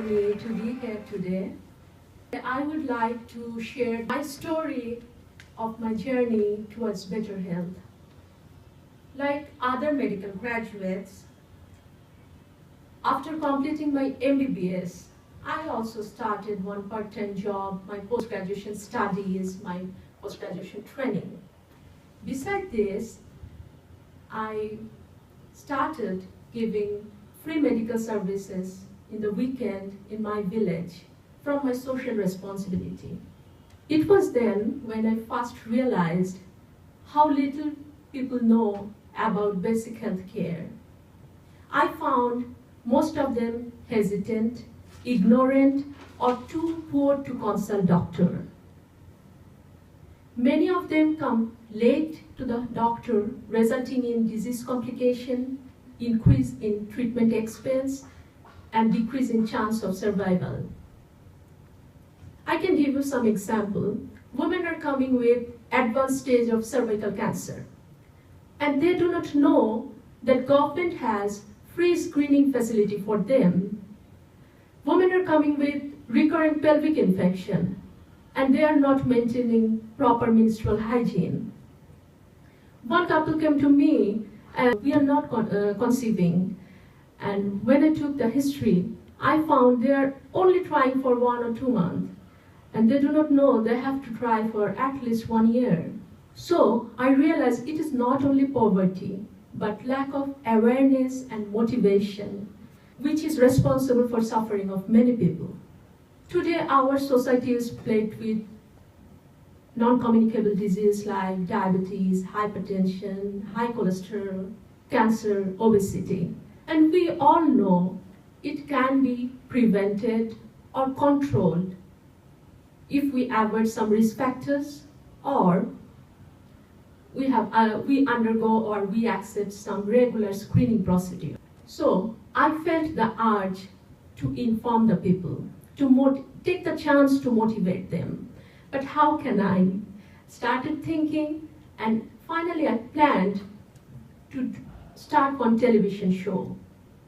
me to be here today. I would like to share my story of my journey towards better health. Like other medical graduates, after completing my MBBS, I also started one part-time job, my post-graduation studies, my post-graduation training. Besides this, I started giving free medical services in the weekend in my village from my social responsibility. It was then when I first realized how little people know about basic health care. I found most of them hesitant, ignorant, or too poor to consult doctor. Many of them come late to the doctor, resulting in disease complication, increase in treatment expense, and decrease in chance of survival. I can give you some example. Women are coming with advanced stage of cervical cancer, and they do not know that government has free screening facility for them. Women are coming with recurrent pelvic infection, and they are not maintaining proper menstrual hygiene. One couple came to me, and we are not conceiving. And when I took the history, I found they are only trying for 1 or 2 months. And they do not know they have to try for at least 1 year. So I realized it is not only poverty, but lack of awareness and motivation, which is responsible for suffering of many people. Today, our society is plagued with non-communicable diseases like diabetes, hypertension, high cholesterol, cancer, obesity. And we all know it can be prevented or controlled if we avoid some risk factors, or we undergo or we accept some regular screening procedure. So I felt the urge to inform the people, to take the chance to motivate them. But how can I? Started thinking, and finally I planned to start one television show.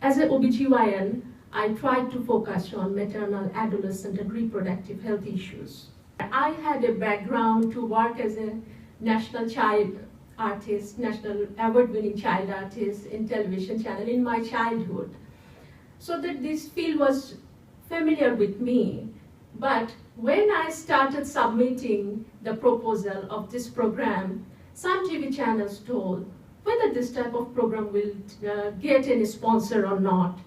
As an OBGYN, I tried to focus on maternal, adolescent, and reproductive health issues. I had a background to work as a national child artist, national award-winning child artist in television channel in my childhood. So that this field was familiar with me. But when I started submitting the proposal of this program, some TV channels told whether this type of program will get any sponsor or not.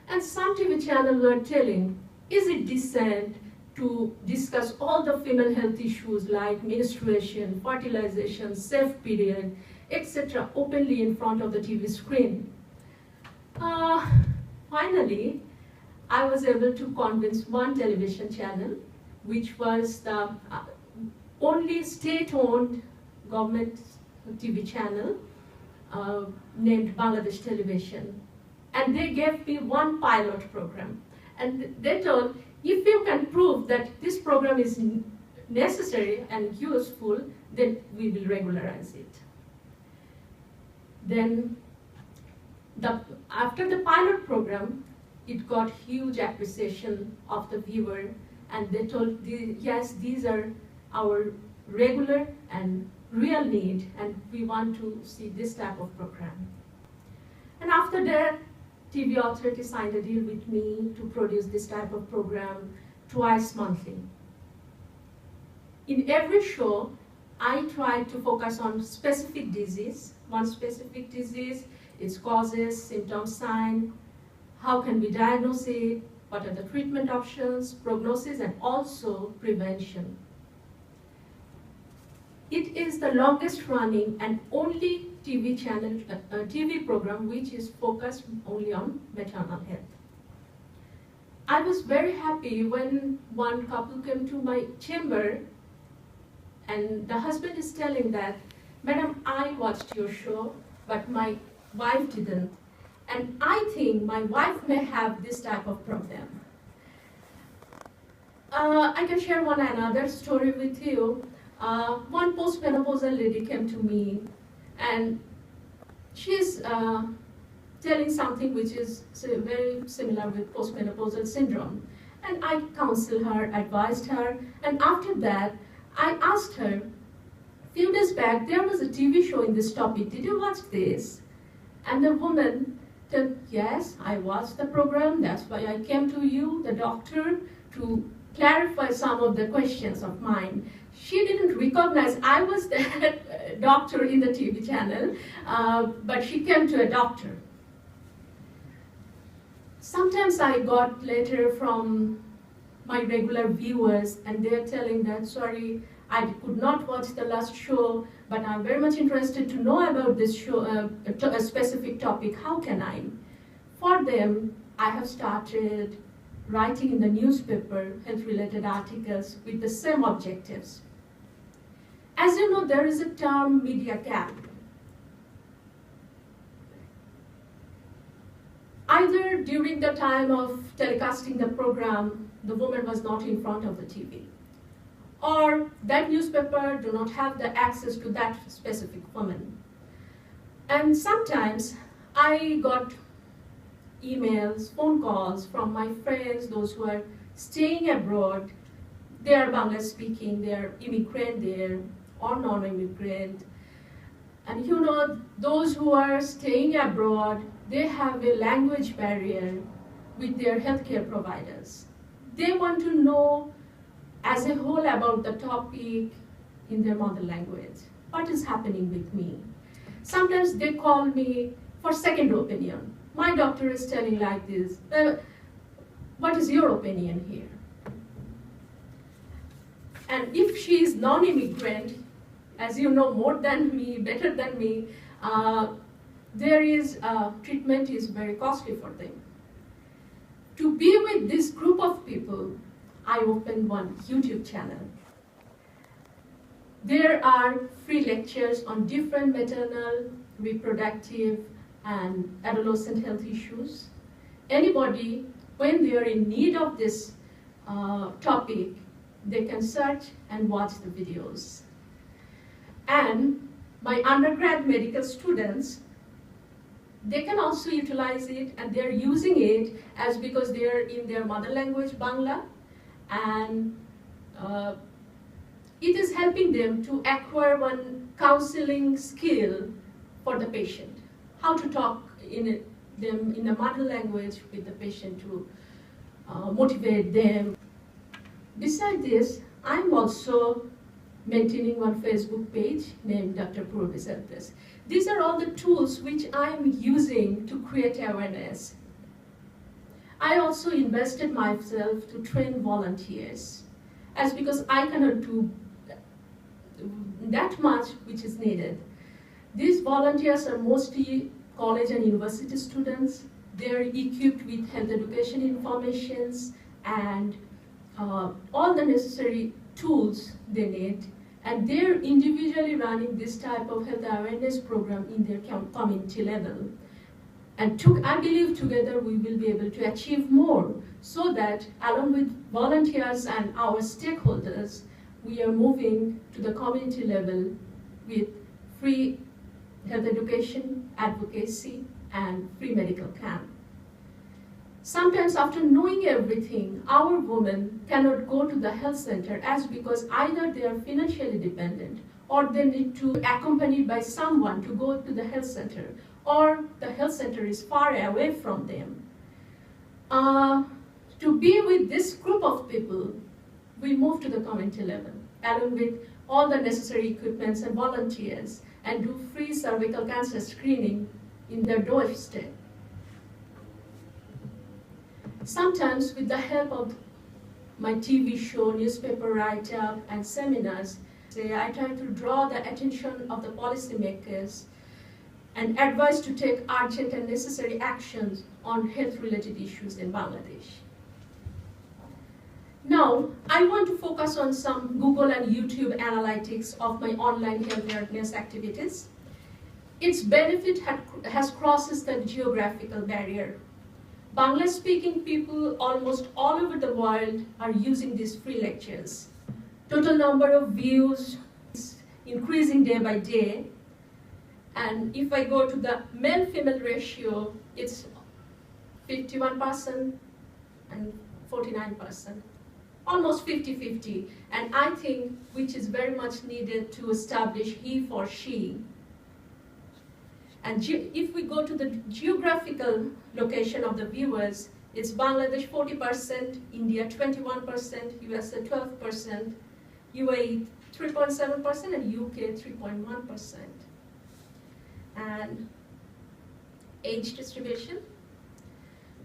And some TV channels were telling, is it decent to discuss all the female health issues like menstruation, fertilization, safe period, etc. openly in front of the TV screen? Finally, I was able to convince one television channel, which was the only state-owned government TV channel named Bangladesh Television. And they gave me one pilot program. And they told, if you can prove that this program is necessary and useful, then we will regularize it. Then, after the pilot program, it got huge appreciation of the viewer, and they told, yes, these are our regular and real need, and we want to see this type of program. And after that, TV Authority signed a deal with me to produce this type of program twice monthly. In every show, I try to focus on specific disease, one specific disease, its causes, symptoms, sign, how can we diagnose it, what are the treatment options, prognosis, and also prevention. It is the longest running and only TV program which is focused only on maternal health. I was very happy when one couple came to my chamber and the husband is telling that, Madam, I watched your show, but my wife didn't. And I think my wife may have this type of problem. I can share one another story with you. One postmenopausal lady came to me, and she's telling something which is very similar with postmenopausal syndrome. And I counseled her, advised her, and after that, I asked her, few days back, there was a TV show in this topic. Did you watch this? And the woman said, yes, I watched the program. That's why I came to you, the doctor, to clarify some of the questions of mine. She didn't recognize I was the doctor in the TV channel, but she came to a doctor. Sometimes I got letter from my regular viewers, and they're telling that, sorry, I could not watch the last show, but I'm very much interested to know about this show, a specific topic. How can I? For them, I have started writing in the newspaper health-related articles with the same objectives. As you know, there is a term media gap. Either during the time of telecasting the program, the woman was not in front of the TV, or that newspaper do not have the access to that specific woman. And sometimes I got emails, phone calls from my friends, those who are staying abroad. They are Bangla speaking, they are immigrant there or non-immigrant. And you know, those who are staying abroad, they have a language barrier with their healthcare providers. They want to know as a whole about the topic in their mother language. What is happening with me? Sometimes they call me for second opinion. My doctor is telling like this. What is your opinion here? And if she is non-immigrant, as you know more than me, better than me, treatment is very costly for them. To be with this group of people, I opened one YouTube channel. There are free lectures on different maternal, reproductive, and adolescent health issues. Anybody, when they are in need of this topic, they can search and watch the videos. And my undergrad medical students, they can also utilize it, and they're using it as because they're in their mother language, Bangla, and it is helping them to acquire one counseling skill for the patient. How to talk in the mother language with the patient to motivate them. Besides this, I'm also maintaining one Facebook page named Dr. Purabi's Help Desk. These are all the tools which I'm using to create awareness. I also invested myself to train volunteers, as because I cannot do that much which is needed. These volunteers are mostly college and university students. They're equipped with health education informations and all the necessary tools they need. And they're individually running this type of health awareness program in their community level. And I believe together we will be able to achieve more, so that along with volunteers and our stakeholders, we are moving to the community level with free health education, advocacy, and free medical camp. Sometimes after knowing everything, our women cannot go to the health center as because either they are financially dependent, or they need to be accompanied by someone to go to the health center, or the health center is far away from them. To be with this group of people, we move to the community level, along with all the necessary equipments and volunteers, and do free cervical cancer screening in their doorstep. Sometimes with the help of my TV show, newspaper write-up, and seminars, I try to draw the attention of the policymakers and advise to take urgent and necessary actions on health-related issues in Bangladesh. Now, I want to focus on some Google and YouTube analytics of my online health awareness activities. Its benefit has crosses the geographical barrier. Bangla-speaking people almost all over the world are using these free lectures. Total number of views is increasing day by day. And if I go to the male-female ratio, it's 51% and 49%. Almost 50-50, and I think which is very much needed to establish he for she. And if we go to the geographical location of the viewers, it's Bangladesh 40%, India 21%, USA 12%, UAE 3.7%, and UK 3.1%. And age distribution.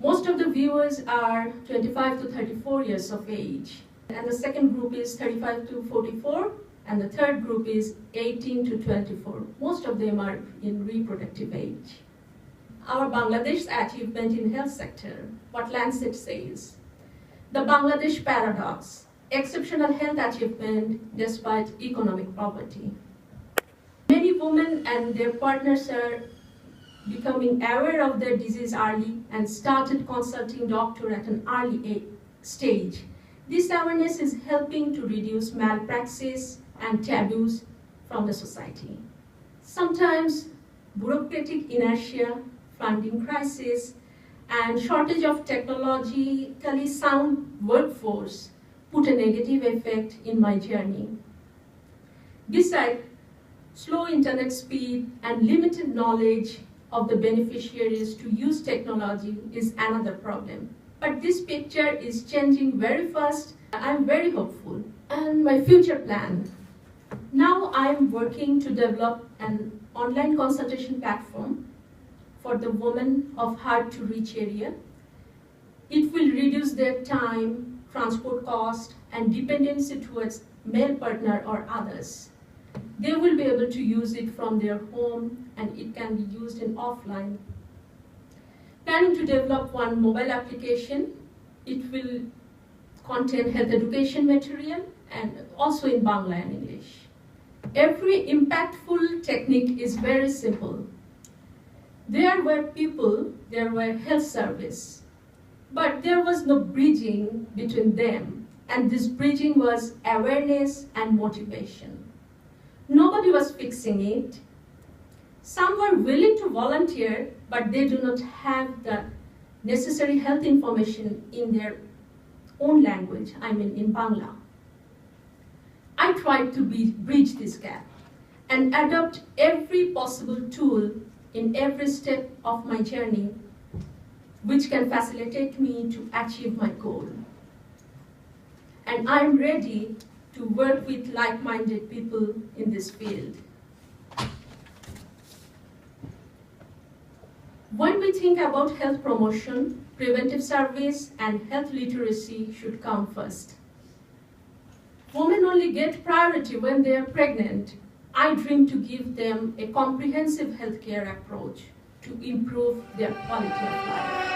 Most of the viewers are 25 to 34 years of age. And the second group is 35 to 44, and the third group is 18 to 24. Most of them are in reproductive age. Our Bangladesh achievement in health sector, what Lancet says. The Bangladesh paradox, exceptional health achievement despite economic poverty. Many women and their partners are becoming aware of their disease early and started consulting doctor at an early stage. This awareness is helping to reduce malpractice and taboos from the society. Sometimes bureaucratic inertia, funding crisis, and shortage of technologically sound workforce put a negative effect in my journey. Besides, slow internet speed and limited knowledge of the beneficiaries to use technology is another problem. But this picture is changing very fast. I'm very hopeful. And my future plan. Now I'm working to develop an online consultation platform for the women of hard-to-reach area. It will reduce their time, transport cost, and dependency towards male partner or others. They will be able to use it from their home, and it can be used in offline. Planning to develop one mobile application. It will contain health education material and also in Bangla and English. Every impactful technique is very simple. There were people, there were health service, but there was no bridging between them, and this bridging was awareness and motivation. Nobody was fixing it. Some were willing to volunteer, but they do not have the necessary health information in their own language, I mean in Bangla. I tried to bridge this gap and adopt every possible tool in every step of my journey which can facilitate me to achieve my goal. And I'm ready to work with like-minded people in this field. When we think about health promotion, preventive service and health literacy should come first. Women only get priority when they are pregnant. I dream to give them a comprehensive healthcare approach to improve their quality of life.